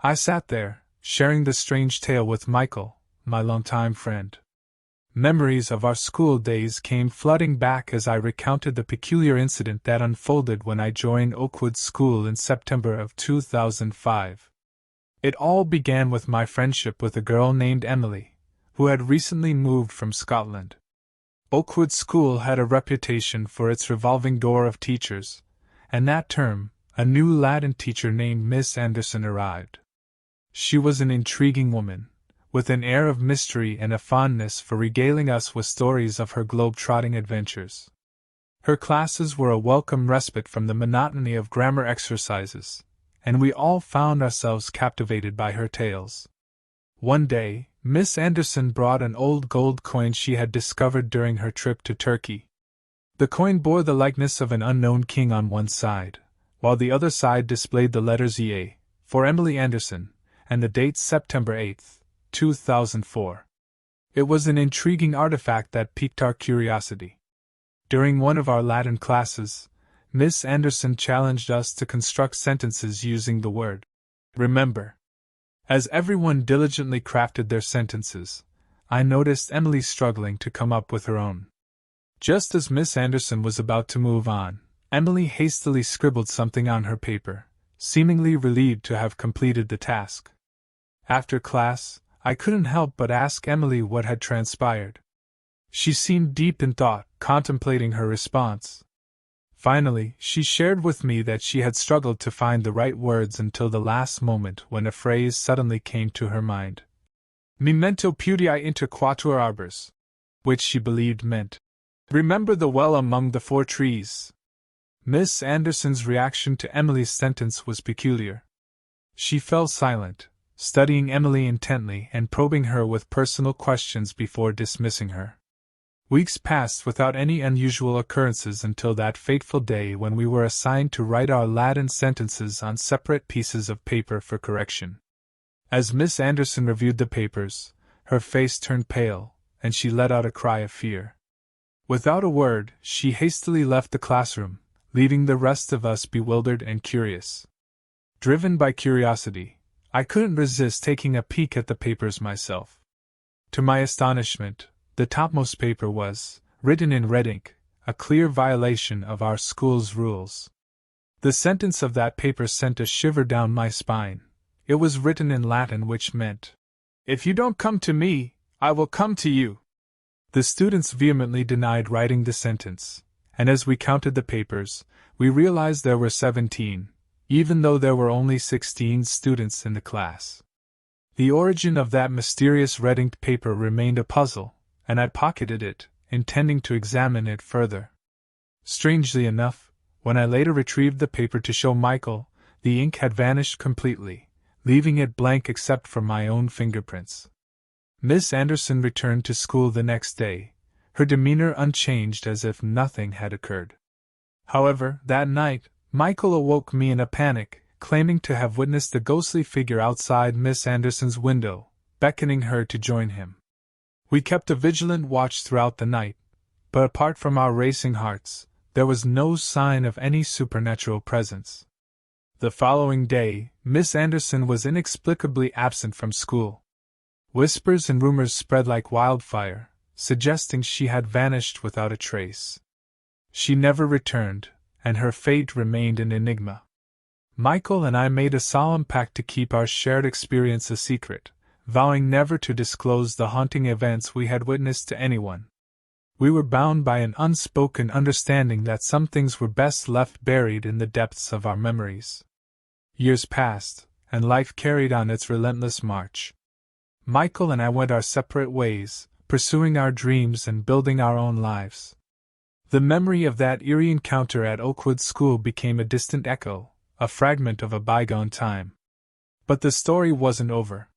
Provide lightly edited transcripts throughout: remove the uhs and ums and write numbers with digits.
I sat there, sharing the strange tale with Michael, my longtime friend. Memories of our school days came flooding back as I recounted the peculiar incident that unfolded when I joined Oakwood School in September of 2005. It all began with my friendship with a girl named Emily, who had recently moved from Scotland. Oakwood School had a reputation for its revolving door of teachers, and that term, a new Latin teacher named Miss Anderson arrived. She was an intriguing woman, with an air of mystery and a fondness for regaling us with stories of her globe-trotting adventures. Her classes were a welcome respite from the monotony of grammar exercises, and we all found ourselves captivated by her tales. One day, Miss Anderson brought an old gold coin she had discovered during her trip to Turkey. The coin bore the likeness of an unknown king on one side, while the other side displayed the letters EA, for Emily Anderson, and the date September 8, 2004. It was an intriguing artifact that piqued our curiosity. During one of our Latin classes, Miss Anderson challenged us to construct sentences using the word remember. As everyone diligently crafted their sentences, I noticed Emily struggling to come up with her own. Just as Miss Anderson was about to move on, Emily hastily scribbled something on her paper, seemingly relieved to have completed the task. After class, I couldn't help but ask Emily what had transpired. She seemed deep in thought, contemplating her response. Finally, she shared with me that she had struggled to find the right words until the last moment when a phrase suddenly came to her mind. Memento pudii inter quatuor arbors, which she believed meant, remember the well among the four trees. Miss Anderson's reaction to Emily's sentence was peculiar. She fell silent, studying Emily intently and probing her with personal questions before dismissing her. Weeks passed without any unusual occurrences until that fateful day when we were assigned to write our Latin sentences on separate pieces of paper for correction. As Miss Anderson reviewed the papers, her face turned pale, and she let out a cry of fear. Without a word, she hastily left the classroom, leaving the rest of us bewildered and curious. Driven by curiosity, I couldn't resist taking a peek at the papers myself. To my astonishment, the topmost paper was, written in red ink, a clear violation of our school's rules. The sentence of that paper sent a shiver down my spine. It was written in Latin, which meant, "If you don't come to me, I will come to you." The students vehemently denied writing the sentence, and as we counted the papers, we realized there were 17. Even though there were only 16 students in the class. The origin of that mysterious red-inked paper remained a puzzle, and I pocketed it, intending to examine it further. Strangely enough, when I later retrieved the paper to show Michael, the ink had vanished completely, leaving it blank except for my own fingerprints. Miss Anderson returned to school the next day, her demeanor unchanged as if nothing had occurred. However, that night, Michael awoke me in a panic, claiming to have witnessed a ghostly figure outside Miss Anderson's window, beckoning her to join him. We kept a vigilant watch throughout the night, but apart from our racing hearts, there was no sign of any supernatural presence. The following day, Miss Anderson was inexplicably absent from school. Whispers and rumors spread like wildfire, suggesting she had vanished without a trace. She never returned, and her fate remained an enigma. Michael and I made a solemn pact to keep our shared experience a secret, vowing never to disclose the haunting events we had witnessed to anyone. We were bound by an unspoken understanding that some things were best left buried in the depths of our memories. Years passed, and life carried on its relentless march. Michael and I went our separate ways, pursuing our dreams and building our own lives. The memory of that eerie encounter at Oakwood School became a distant echo, a fragment of a bygone time. But the story wasn't over.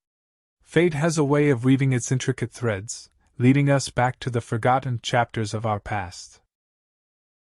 Fate has a way of weaving its intricate threads, leading us back to the forgotten chapters of our past.